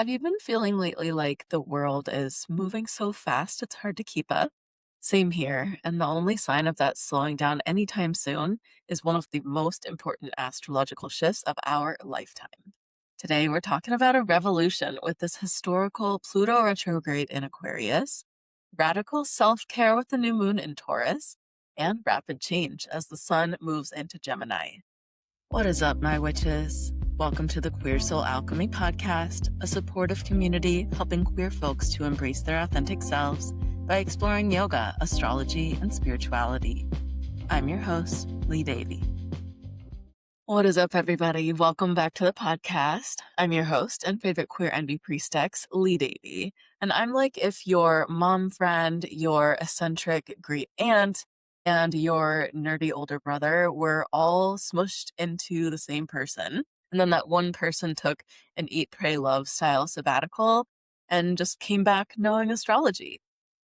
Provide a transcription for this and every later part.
Have you been feeling lately like the world is moving so fast it's hard to keep up? Same here, and the only sign of that slowing down anytime soon is one of the most important astrological shifts of our lifetime. Today, we're talking about a revolution with this historical Pluto retrograde in Aquarius, radical self care with the new moon in Taurus, and rapid change as the sun moves into Gemini. What is up, my witches? Welcome to the Queer Soul Alchemy podcast, a supportive community helping queer folks to embrace their authentic selves by exploring yoga, astrology, and spirituality. I'm your host, Lee Davy. What is up, everybody? Welcome back to the podcast. I'm your host and favorite queer envy priestess, Lee Davy. And I'm like if your mom friend, your eccentric great aunt, and your nerdy older brother were all smushed into the same person. And then that one person took an eat, pray, love style sabbatical and just came back knowing astrology.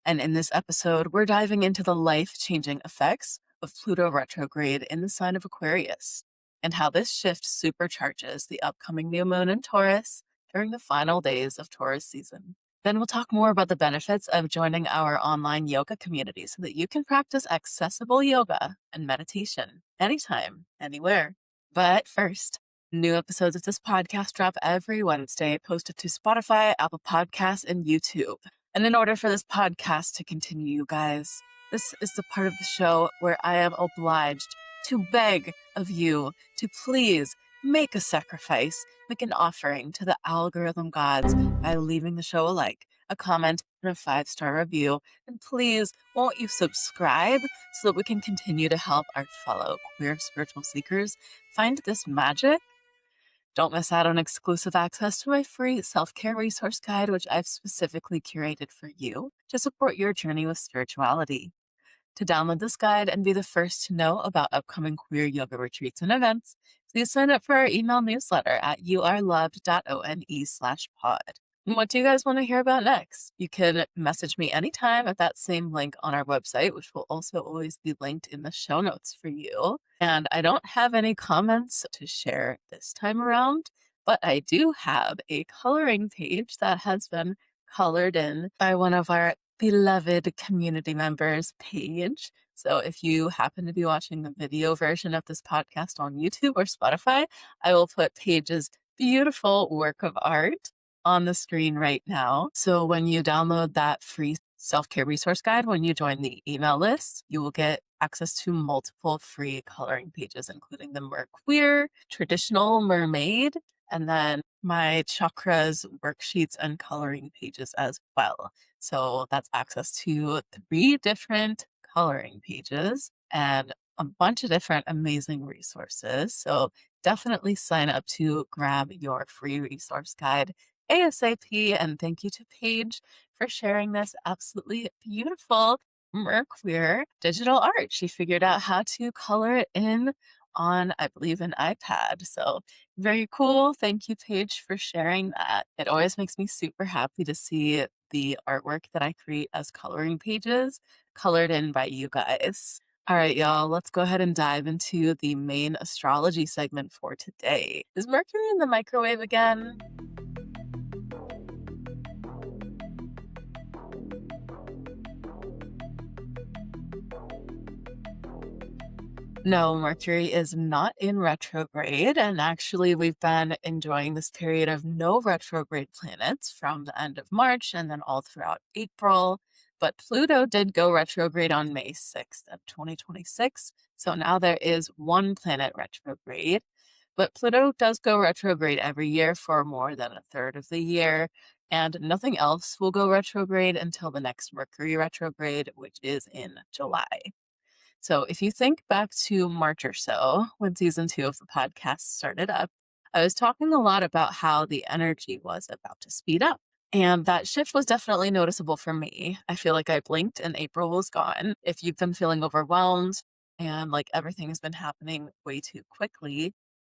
And in this episode, we're diving into the life-changing effects of Pluto retrograde in the sign of Aquarius and how this shift supercharges the upcoming new moon in Taurus during the final days of Taurus season. Then we'll talk more about the benefits of joining our online yoga community so that you can practice accessible yoga and meditation anytime, anywhere. But first, new episodes of this podcast drop every Wednesday, posted to Spotify, Apple Podcasts, and YouTube. And in order for this podcast to continue, you guys, this is the part of the show where I am obliged to beg of you to please make a sacrifice, make an offering to the algorithm gods by leaving the show a like, a comment, and a 5-star review. And please, won't you subscribe so that we can continue to help our fellow queer spiritual seekers find this magic? Don't miss out on exclusive access to my free self-care resource guide, which I've specifically curated for you to support your journey with spirituality. To download this guide and be the first to know about upcoming queer yoga retreats and events, please sign up for our email newsletter at youareloved.one/pod. And what do you guys want to hear about next? You can message me anytime at that same link on our website, which will also always be linked in the show notes for you. And I don't have any comments to share this time around, but I do have a coloring page that has been colored in by one of our beloved community members, Paige. So if you happen to be watching the video version of this podcast on YouTube or Spotify, I will put Paige's beautiful work of art on the screen right now. So when you download that free self-care resource guide, when you join the email list, you will get access to multiple free coloring pages, including the Merqueer, traditional mermaid, and then my chakras worksheets and coloring pages as well. So that's access to 3 different coloring pages and a bunch of different amazing resources. So definitely sign up to grab your free resource guide ASAP. And thank you to Paige for sharing this absolutely beautiful Merqueer digital art. She figured out how to color it in on, I believe, an iPad. So very cool. Thank you, Paige, for sharing that. It always makes me super happy to see the artwork that I create as coloring pages colored in by you guys. All right, y'all, let's go ahead and dive into the main astrology segment for today. Is Mercury in the microwave again? No, Mercury is not in retrograde. And actually, we've been enjoying this period of no retrograde planets from the end of March and then all throughout April. But Pluto did go retrograde on May 6th of 2026. So now there is one planet retrograde. But Pluto does go retrograde every year for more than a third of the year. And nothing else will go retrograde until the next Mercury retrograde, which is in July. So if you think back to March or so, when season 2 of the podcast started up, I was talking a lot about how the energy was about to speed up. And that shift was definitely noticeable for me. I feel like I blinked and April was gone. If you've been feeling overwhelmed and like everything has been happening way too quickly,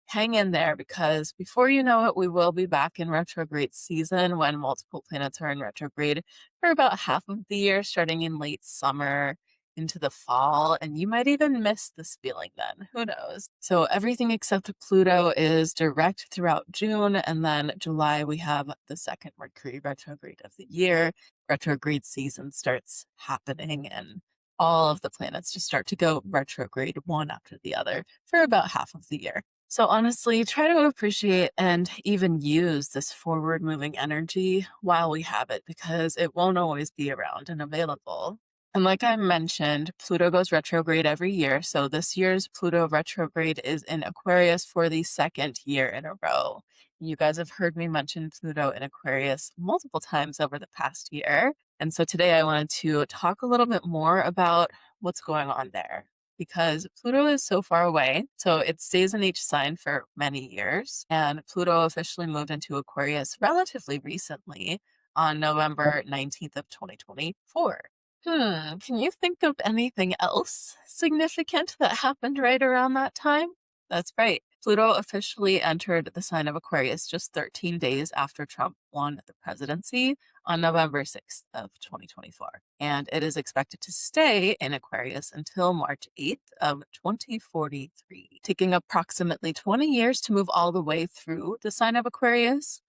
hang in there because before you know it, we will be back in retrograde season when multiple planets are in retrograde for about half of the year, starting in late summer into the fall, and you might even miss this feeling then. Who knows? So everything except Pluto is direct throughout June, and then July we have the second Mercury retrograde of the year. Retrograde season starts happening, and all of the planets just start to go retrograde one after the other for about half of the year. So honestly, try to appreciate and even use this forward moving energy while we have it, because it won't always be around and available. And like I mentioned, Pluto goes retrograde every year. So this year's Pluto retrograde is in Aquarius for the second year in a row. You guys have heard me mention Pluto in Aquarius multiple times over the past year. And so today I wanted to talk a little bit more about what's going on there, because Pluto is so far away. So it stays in each sign for many years. And Pluto officially moved into Aquarius relatively recently on November 19th of 2024. Can you think of anything else significant that happened right around that time? That's right. Pluto officially entered the sign of Aquarius just 13 days after Trump won the presidency on November 6th of 2024. And it is expected to stay in Aquarius until March 8th of 2043, taking approximately 20 years to move all the way through the sign of Aquarius.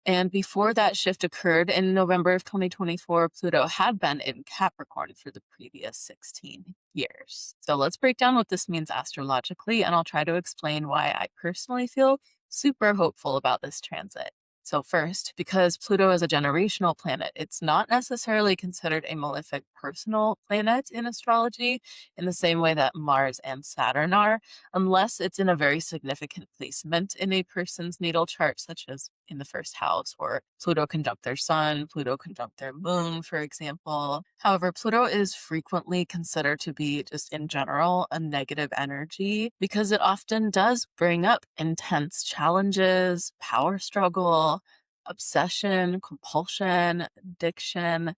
And before that shift occurred in November of 2024, Pluto had been in Capricorn for the previous 16 years. So let's break down what this means astrologically, and I'll try to explain why I personally feel super hopeful about this transit. So first, because Pluto is a generational planet, it's not necessarily considered a malefic personal planet in astrology in the same way that Mars and Saturn are, unless it's in a very significant placement in a person's natal chart, such as in the first house, or Pluto conjunct their sun, Pluto conjunct their moon, for example. However, Pluto is frequently considered to be, just in general, a negative energy because it often does bring up intense challenges, power struggle, obsession, compulsion, addiction.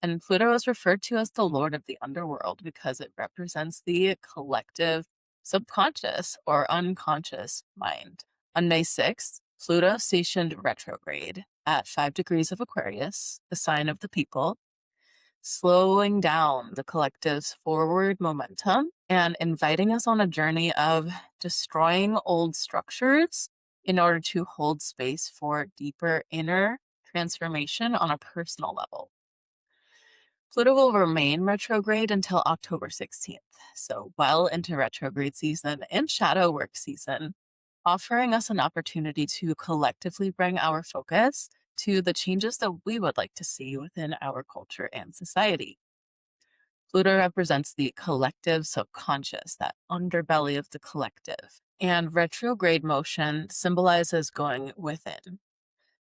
And Pluto is referred to as the Lord of the Underworld because it represents the collective subconscious or unconscious mind. On May 6th, Pluto stationed retrograde at 5 degrees of Aquarius, the sign of the people, slowing down the collective's forward momentum and inviting us on a journey of destroying old structures in order to hold space for deeper inner transformation on a personal level. Pluto will remain retrograde until October 16th, so well into retrograde season and shadow work season, offering us an opportunity to collectively bring our focus to the changes that we would like to see within our culture and society. Pluto represents the collective subconscious, that underbelly of the collective, and retrograde motion symbolizes going within.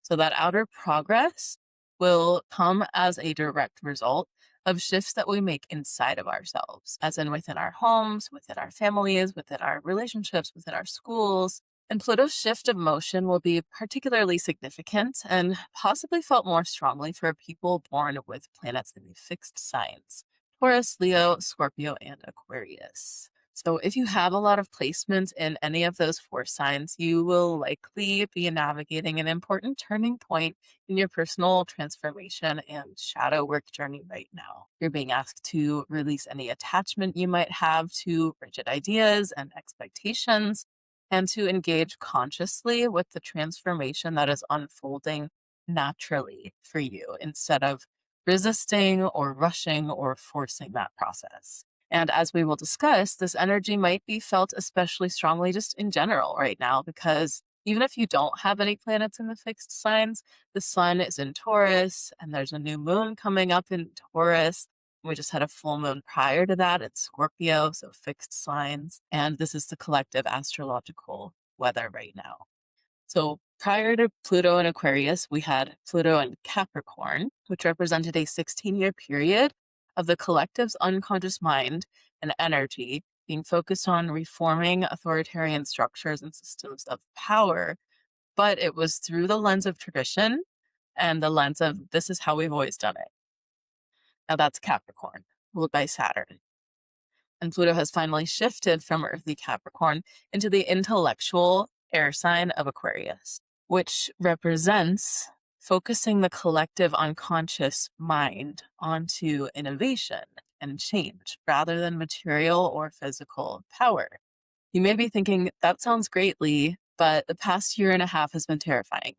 So that outer progress will come as a direct result of shifts that we make inside of ourselves, as in within our homes, within our families, within our relationships, within our schools. And Pluto's shift of motion will be particularly significant and possibly felt more strongly for people born with planets in the fixed signs: Taurus, Leo, Scorpio, and Aquarius. So if you have a lot of placements in any of those 4 signs, you will likely be navigating an important turning point in your personal transformation and shadow work journey right now. You're being asked to release any attachment you might have to rigid ideas and expectations, and to engage consciously with the transformation that is unfolding naturally for you, instead of resisting or rushing or forcing that process. And as we will discuss, this energy might be felt especially strongly just in general right now, because even if you don't have any planets in the fixed signs, the sun is in Taurus and there's a new moon coming up in Taurus. We just had a full moon prior to that in Scorpio, so fixed signs. And this is the collective astrological weather right now. So prior to Pluto in Aquarius, we had Pluto in Capricorn, which represented a 16-year period of the collective's unconscious mind and energy being focused on reforming authoritarian structures and systems of power. But it was through the lens of tradition and the lens of this is how we've always done it. Now that's Capricorn, ruled by Saturn. And Pluto has finally shifted from earthly Capricorn into the intellectual air sign of Aquarius, which represents focusing the collective unconscious mind onto innovation and change rather than material or physical power. You may be thinking, that sounds great, Lee, but the past year and a half has been terrifying.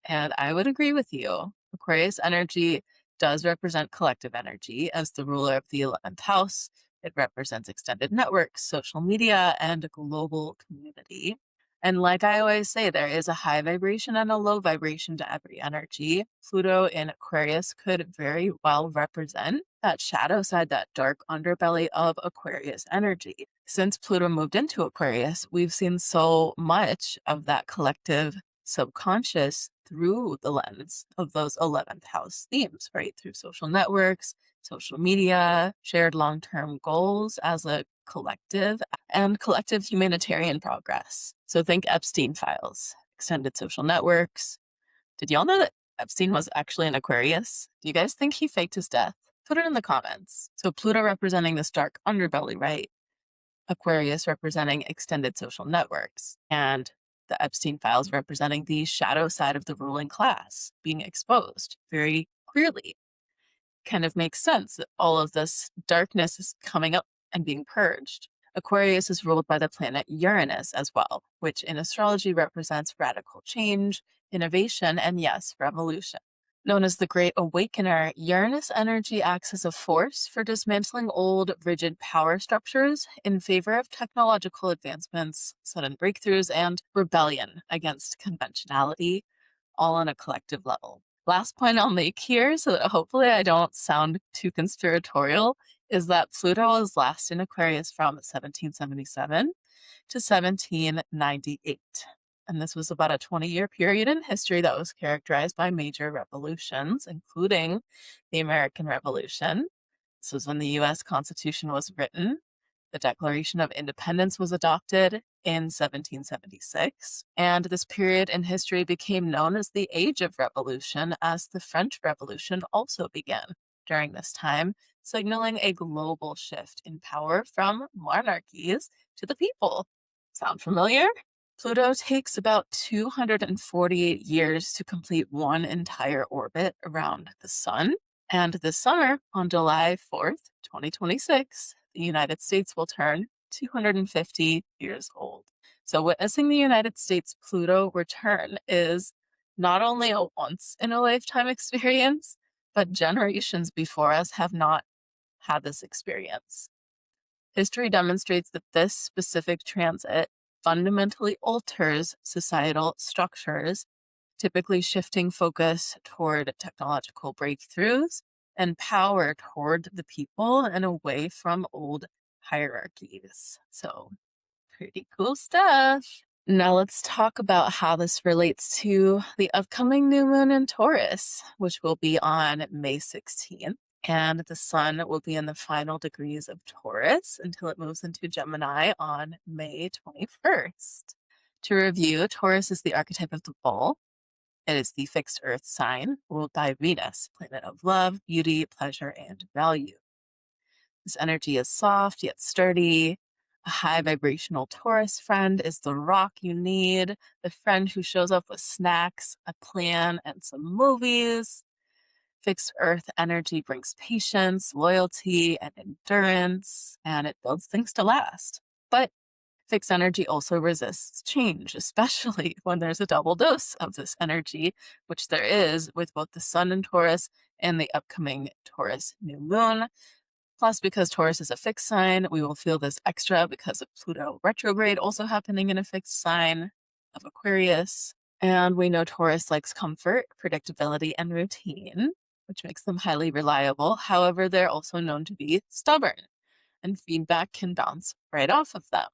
And I would agree with you. Aquarius energy does represent collective energy as the ruler of the 11th house. It represents extended networks, social media, and a global community. And like I always say, there is a high vibration and a low vibration to every energy. Pluto in Aquarius could very well represent that shadow side, that dark underbelly of Aquarius energy. Since Pluto moved into Aquarius, we've seen so much of that collective subconscious through the lens of those 11th house themes, right? Through social networks, social media, shared long term goals as a collective, and collective humanitarian progress. So think Epstein files, extended social networks. Did y'all know that Epstein was actually an Aquarius? Do you guys think he faked his death? Put it in the comments. So Pluto representing this dark underbelly, right? Aquarius representing extended social networks, and the Epstein files representing the shadow side of the ruling class being exposed very clearly. Kind of makes sense that all of this darkness is coming up and being purged. Aquarius is ruled by the planet Uranus as well, which in astrology represents radical change, innovation, and yes, revolution. Known as the Great Awakener, Uranus energy acts as a force for dismantling old, rigid power structures in favor of technological advancements, sudden breakthroughs, and rebellion against conventionality, all on a collective level. Last point I'll make here, so that hopefully I don't sound too conspiratorial, is that Pluto was last in Aquarius from 1777 to 1798. And this was about a 20-year period in history that was characterized by major revolutions, including the American Revolution. This was when the US Constitution was written. The Declaration of Independence was adopted in 1776. And this period in history became known as the Age of Revolution, as the French Revolution also began during this time, signaling a global shift in power from monarchies to the people. Sound familiar? Pluto takes about 248 years to complete one entire orbit around the Sun. And this summer, on July 4th, 2026, the United States will turn 250 years old. So witnessing the United States Pluto return is not only a once in a lifetime experience, but generations before us have not had this experience. History demonstrates that this specific transit fundamentally alters societal structures, typically shifting focus toward technological breakthroughs and power toward the people and away from old hierarchies. So, pretty cool stuff. Now, let's talk about how this relates to the upcoming new moon in Taurus, which will be on May 16th. And the sun will be in the final degrees of Taurus until it moves into Gemini on May 21st. To review, Taurus is the archetype of the bull. It is the fixed earth sign ruled by Venus, planet of love, beauty, pleasure, and value. This energy is soft yet sturdy. A high vibrational Taurus friend is the rock you need, the friend who shows up with snacks, a plan, and some movies. Fixed earth energy brings patience, loyalty, and endurance, and it builds things to last. But fixed energy also resists change, especially when there's a double dose of this energy, which there is with both the sun in Taurus and the upcoming Taurus new moon. Plus, because Taurus is a fixed sign, we will feel this extra because of Pluto Retrograde also happening in a fixed sign of Aquarius. And we know Taurus likes comfort, predictability, and routine, which makes them highly reliable. However, they're also known to be stubborn, and feedback can bounce right off of them.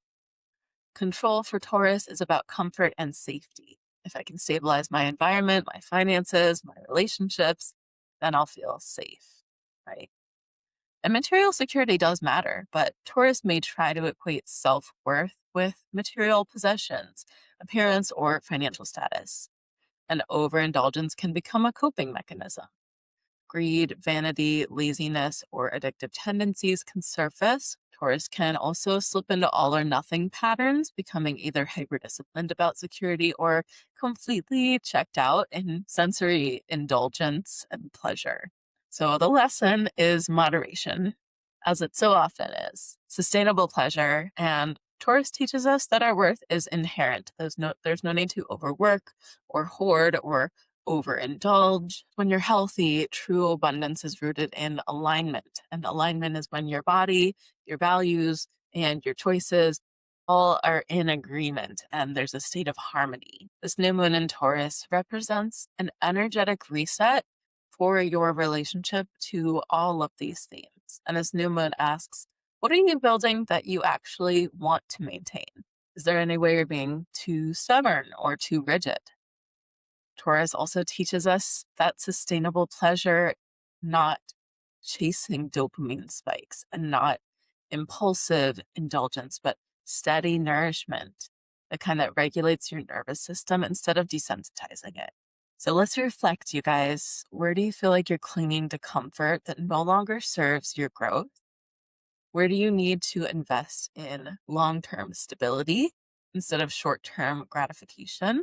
Control for Taurus is about comfort and safety. If I can stabilize my environment, my finances, my relationships, then I'll feel safe, right? And material security does matter, but Taurus may try to equate self-worth with material possessions, appearance, or financial status. And overindulgence can become a coping mechanism. Greed, vanity, laziness, or addictive tendencies can surface. Taurus can also slip into all or nothing patterns, becoming either hyper-disciplined about security or completely checked out in sensory indulgence and pleasure. So the lesson is moderation. as it so often is. Sustainable pleasure, and Taurus teaches us that our worth is inherent. There's no need to overwork or hoard or overindulge. When you're healthy, true abundance is rooted in alignment. And alignment is when your body, your values, and your choices all are in agreement and there's a state of harmony. This new moon in Taurus represents an energetic reset for your relationship to all of these themes. And this new moon asks, what are you building that you actually want to maintain? Is there any way you're being too stubborn or too rigid? Taurus also teaches us that sustainable pleasure, not chasing dopamine spikes and not impulsive indulgence, but steady nourishment, the kind that regulates your nervous system instead of desensitizing it. So let's reflect, you guys. Where do you feel like you're clinging to comfort that no longer serves your growth? Where do you need to invest in long-term stability instead of short-term gratification?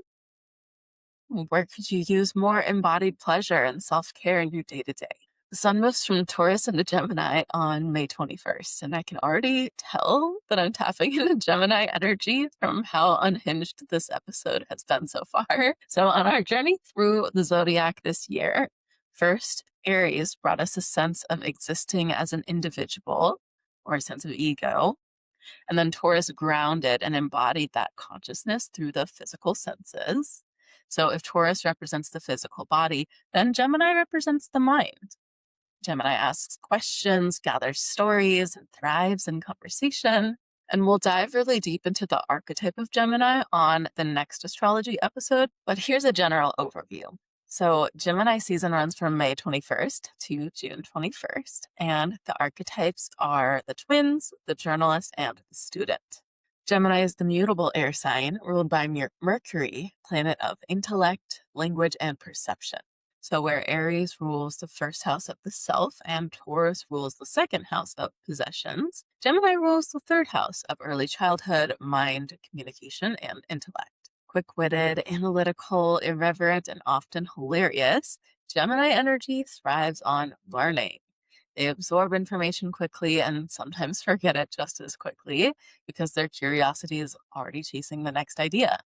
Where could you use more embodied pleasure and self-care in your day-to-day? The sun moves from Taurus into Gemini on May 21st, and I can already tell that I'm tapping into Gemini energy from how unhinged this episode has been so far. So on our journey through the zodiac this year, first, Aries brought us a sense of existing as an individual or a sense of ego. And then Taurus grounded and embodied that consciousness through the physical senses. So if Taurus represents the physical body, then Gemini represents the mind. Gemini asks questions, gathers stories, and thrives in conversation. And we'll dive really deep into the archetype of Gemini on the next astrology episode. But here's a general overview. So Gemini season runs from May 21st to June 21st. And the archetypes are the twins, the journalist, and the student. Gemini is the mutable air sign ruled by Mercury, planet of intellect, language, and perception. So where Aries rules the first house of the self and Taurus rules the second house of possessions, Gemini rules the third house of early childhood, mind, communication, and intellect. Quick-witted, analytical, irreverent, and often hilarious, Gemini energy thrives on learning. They absorb information quickly and sometimes forget it just as quickly because their curiosity is already chasing the next idea.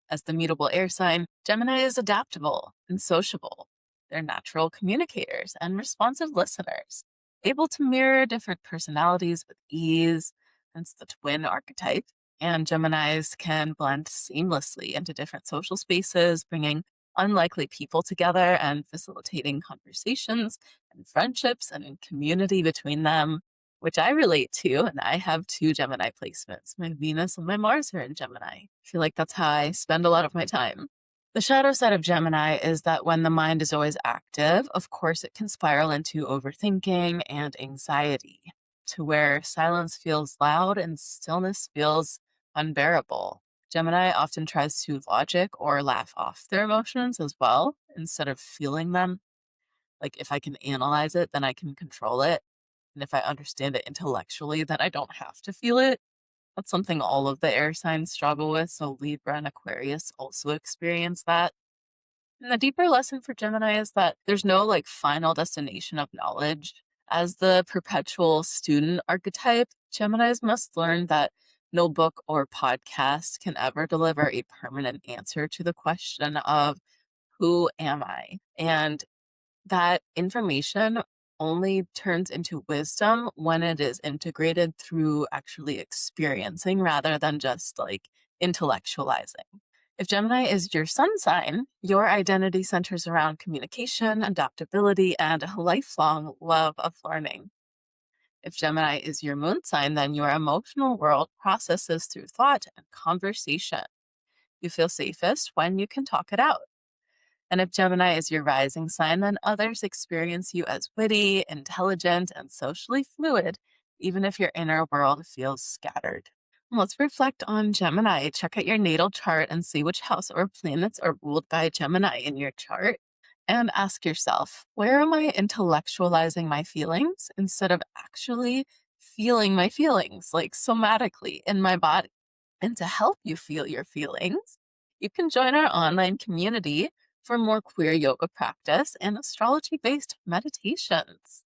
As the mutable air sign, Gemini is adaptable and sociable. They're natural communicators and responsive listeners, able to mirror different personalities with ease. Hence the twin archetype. And Geminis can blend seamlessly into different social spaces, bringing unlikely people together and facilitating conversations and friendships and community between them, which I relate to. And I have two Gemini placements. My Venus and my Mars are in Gemini. I feel like that's how I spend a lot of my time. The shadow side of Gemini is that when the mind is always active, of course, it can spiral into overthinking and anxiety, to where silence feels loud and stillness feels unbearable. Gemini often tries to logic or laugh off their emotions as well, instead of feeling them. Like if I can analyze it, then I can control it. And if I understand it intellectually, then I don't have to feel it. That's something all of the air signs struggle with. So Libra and Aquarius also experience that. And the deeper lesson for Gemini is that there's no like final destination of knowledge. As the perpetual student archetype, Geminis must learn that no book or podcast can ever deliver a permanent answer to the question of who am I? And that information only turns into wisdom when it is integrated through actually experiencing rather than just like intellectualizing. If Gemini is your sun sign, your identity centers around communication, adaptability, and a lifelong love of learning. If Gemini is your moon sign, then your emotional world processes through thought and conversation. You feel safest when you can talk it out. And if Gemini is your rising sign, then others experience you as witty, intelligent, and socially fluid, even if your inner world feels scattered. Let's reflect on Gemini. Check out your natal chart and see which house or planets are ruled by Gemini in your chart. And ask yourself, where am I intellectualizing my feelings instead of actually feeling my feelings, like somatically in my body? And to help you feel your feelings, you can join our online community for more queer yoga practice and astrology-based meditations.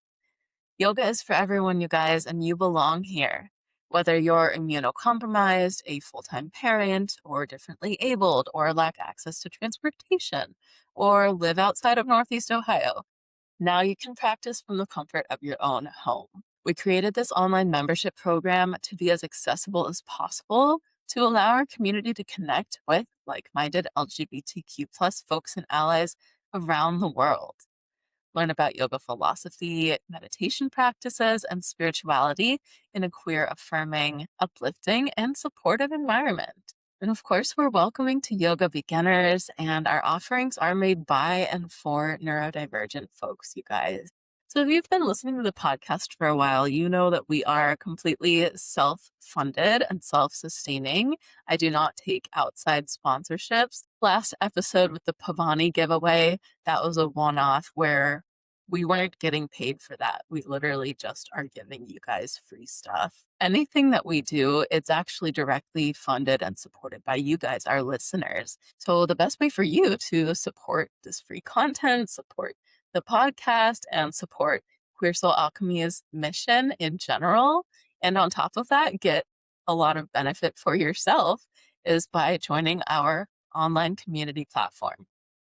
Yoga is for everyone, you guys, and you belong here. Whether you're immunocompromised, a full-time parent, or differently abled, or lack access to transportation, or live outside of Northeast Ohio, now you can practice from the comfort of your own home. We created this online membership program to be as accessible as possible to allow our community to connect with like-minded LGBTQ plus folks and allies around the world. Learn about yoga philosophy, meditation practices, and spirituality in a queer, affirming, uplifting, and supportive environment. And of course, we're welcoming to yoga beginners, and our offerings are made by and for neurodivergent folks, you guys. So if you've been listening to the podcast for a while, you know that we are completely self-funded and self-sustaining. I do not take outside sponsorships. Last episode with the Pavani giveaway, that was a one-off where we weren't getting paid for that. We literally just are giving you guys free stuff. Anything that we do, it's actually directly funded and supported by you guys, our listeners. So the best way for you to support this free content, support the podcast, and support Queer Soul Alchemy's mission in general, and on top of that, get a lot of benefit for yourself, is by joining our online community platform.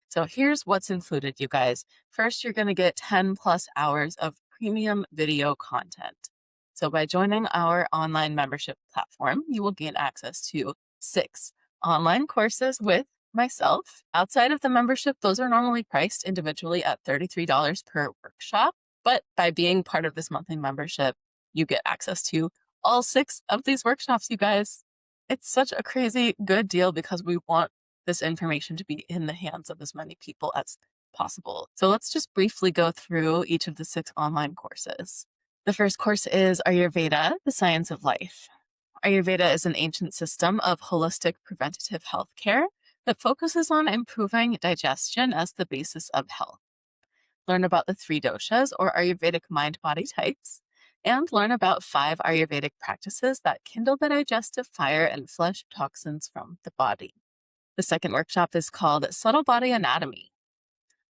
So here's what's included, you guys. First, you're going to get 10 plus hours of premium video content. So by joining our online membership platform, you will gain access to 6 online courses with myself. Outside of the membership, those are normally priced individually at $33 per workshop. But by being part of this monthly membership, you get access to all 6 of these workshops, you guys. It's such a crazy good deal because we want this information to be in the hands of as many people as possible. So let's just briefly go through each of the 6 online courses. The first course is Ayurveda, the Science of Life. Ayurveda is an ancient system of holistic preventative health care that focuses on improving digestion as the basis of health. Learn about the 3 doshas, or Ayurvedic mind-body types, and learn about 5 Ayurvedic practices that kindle the digestive fire and flush toxins from the body. The second workshop is called Subtle Body Anatomy.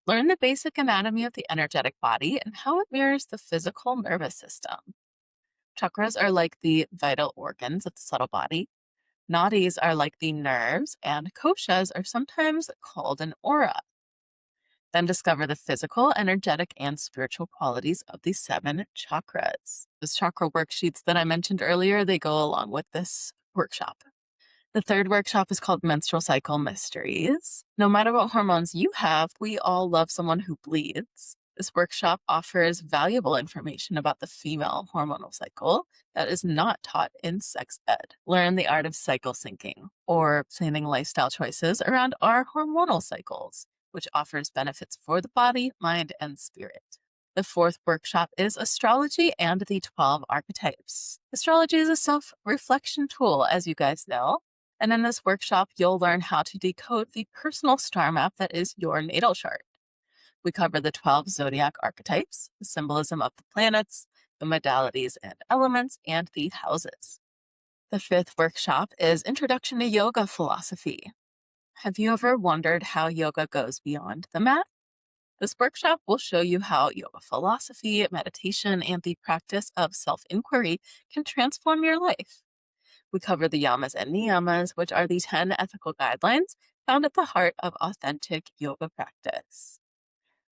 Learn the basic anatomy of the energetic body and how it mirrors the physical nervous system. Chakras are like the vital organs of the subtle body. Nadis are like the nerves, and koshas are sometimes called an aura. Then discover the physical, energetic, and spiritual qualities of the 7 chakras. Those chakra worksheets that I mentioned earlier, they go along with this workshop. The third workshop is called Menstrual Cycle Mysteries. No matter what hormones you have, we all love someone who bleeds. This workshop offers valuable information about the female hormonal cycle that is not taught in sex ed. Learn the art of cycle syncing, or planning lifestyle choices around our hormonal cycles, which offers benefits for the body, mind, and spirit. The fourth workshop is Astrology and the 12 Archetypes. Astrology is a self-reflection tool, as you guys know. And in this workshop, you'll learn how to decode the personal star map that is your natal chart. We cover the 12 zodiac archetypes, the symbolism of the planets, the modalities and elements, and the houses. The fifth workshop is Introduction to Yoga Philosophy. Have you ever wondered how yoga goes beyond the mat? This workshop will show you how yoga philosophy, meditation, and the practice of self-inquiry can transform your life. We cover the yamas and niyamas, which are the 10 ethical guidelines found at the heart of authentic yoga practice.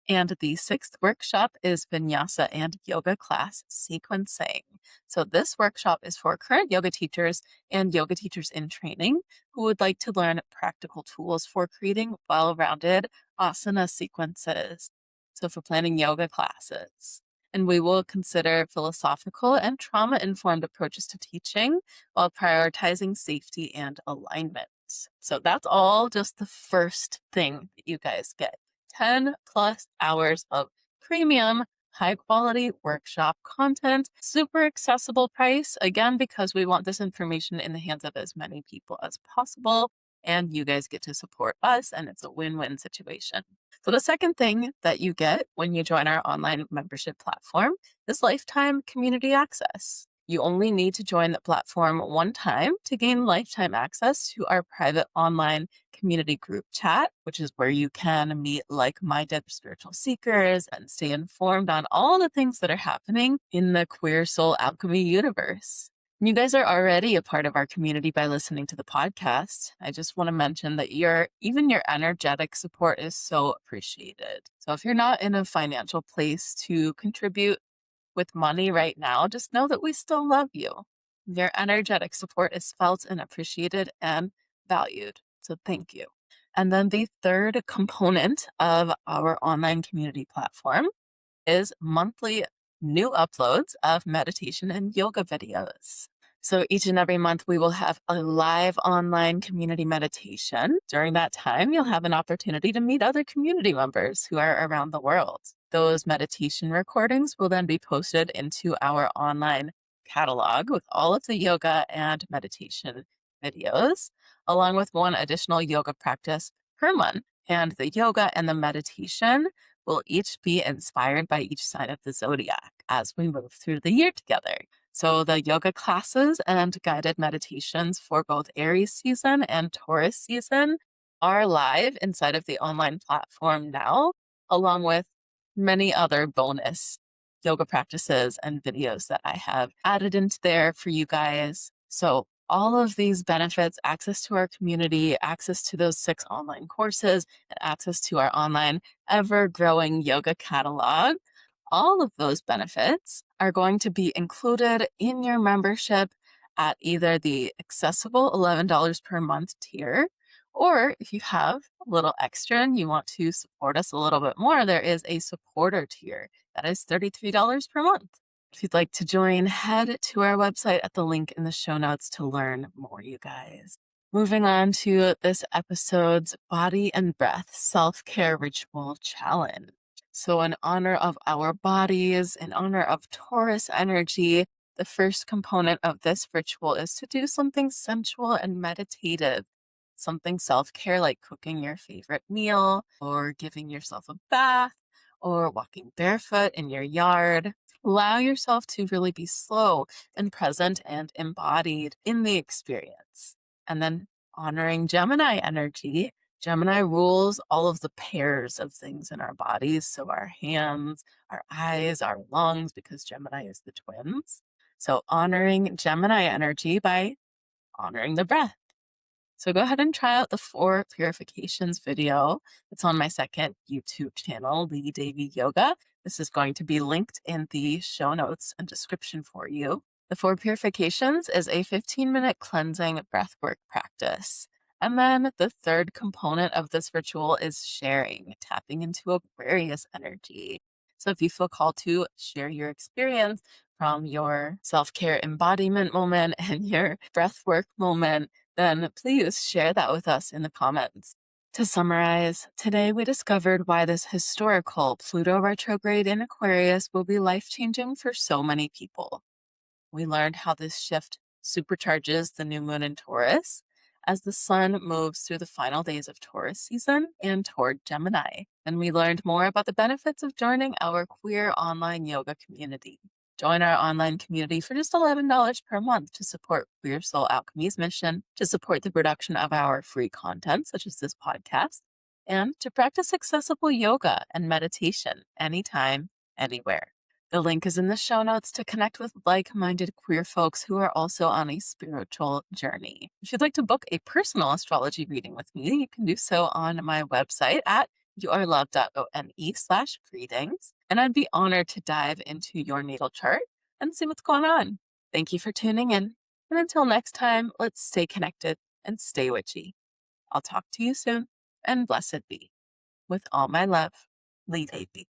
And the 6th workshop is Vinyasa and Yoga Class Sequencing. So this workshop is for current yoga teachers and yoga teachers in training who would like to learn practical tools for creating well-rounded asana sequences. So for planning yoga classes. And we will consider philosophical and trauma-informed approaches to teaching while prioritizing safety and alignment. So that's all just the first thing that you guys get. 10 plus hours of premium, high quality workshop content, super accessible price, again, because we want this information in the hands of as many people as possible. And you guys get to support us, and it's a win-win situation. So the second thing that you get when you join our online membership platform is lifetime community access. You only need to join the platform one time to gain lifetime access to our private online community group chat, which is where you can meet like-minded spiritual seekers and stay informed on all the things that are happening in the queer soul alchemy universe. You guys are already a part of our community by listening to the podcast. I just want to mention that even your energetic support is so appreciated. So if you're not in a financial place to contribute with money right now, just know that we still love you. Your energetic support is felt and appreciated and valued. So thank you. And then the third component of our online community platform is monthly new uploads of meditation and yoga videos. So each and every month, we will have a live online community meditation. During that time, you'll have an opportunity to meet other community members who are around the world. Those meditation recordings will then be posted into our online catalog with all of the yoga and meditation videos, along with one additional yoga practice per month. And the yoga and the meditation will each be inspired by each sign of the zodiac as we move through the year together. So the yoga classes and guided meditations for both Aries season and Taurus season are live inside of the online platform now, along with many other bonus yoga practices and videos that I have added into there for you guys. So all of these benefits, access to our community, access to those 6 online courses, and access to our online ever-growing yoga catalog, all of those benefits are going to be included in your membership at either the accessible $11 per month tier, or if you have a little extra and you want to support us a little bit more, there is a supporter tier that is $33 per month. If you'd like to join, head to our website at the link in the show notes to learn more, you guys. Moving on to this episode's Body and Breath Self-Care Ritual Challenge. So in honor of our bodies, in honor of Taurus energy, the first component of this ritual is to do something sensual and meditative, something self-care like cooking your favorite meal or giving yourself a bath or walking barefoot in your yard. Allow yourself to really be slow and present and embodied in the experience. And then honoring Gemini energy. Gemini rules all of the pairs of things in our bodies. So our hands, our eyes, our lungs, because Gemini is the twins. So honoring Gemini energy by honoring the breath. So go ahead and try out the 4 purifications video. It's on my second YouTube channel, Lee Davy Yoga. This is going to be linked in the show notes and description for you. The 4 purifications is a 15-minute cleansing breathwork practice. And then the third component of this ritual is sharing, tapping into Aquarius energy. So if you feel called to share your experience from your self-care embodiment moment and your breathwork moment, then please share that with us in the comments. To summarize, today we discovered why this historical Pluto retrograde in Aquarius will be life-changing for so many people. We learned how this shift supercharges the new moon in Taurus as the sun moves through the final days of Taurus season and toward Gemini. And we learned more about the benefits of joining our queer online yoga community. Join our online community for just $11 per month to support Queer Soul Alchemy's mission, to support the production of our free content, such as this podcast, and to practice accessible yoga and meditation anytime, anywhere. The link is in the show notes to connect with like-minded queer folks who are also on a spiritual journey. If you'd like to book a personal astrology reading with me, you can do so on my website at yourlove.one/readings, and I'd be honored to dive into your natal chart and see what's going on. Thank you for tuning in, and until next time, let's stay connected and stay witchy. I'll talk to you soon, and blessed be. With all my love, Lee Davy.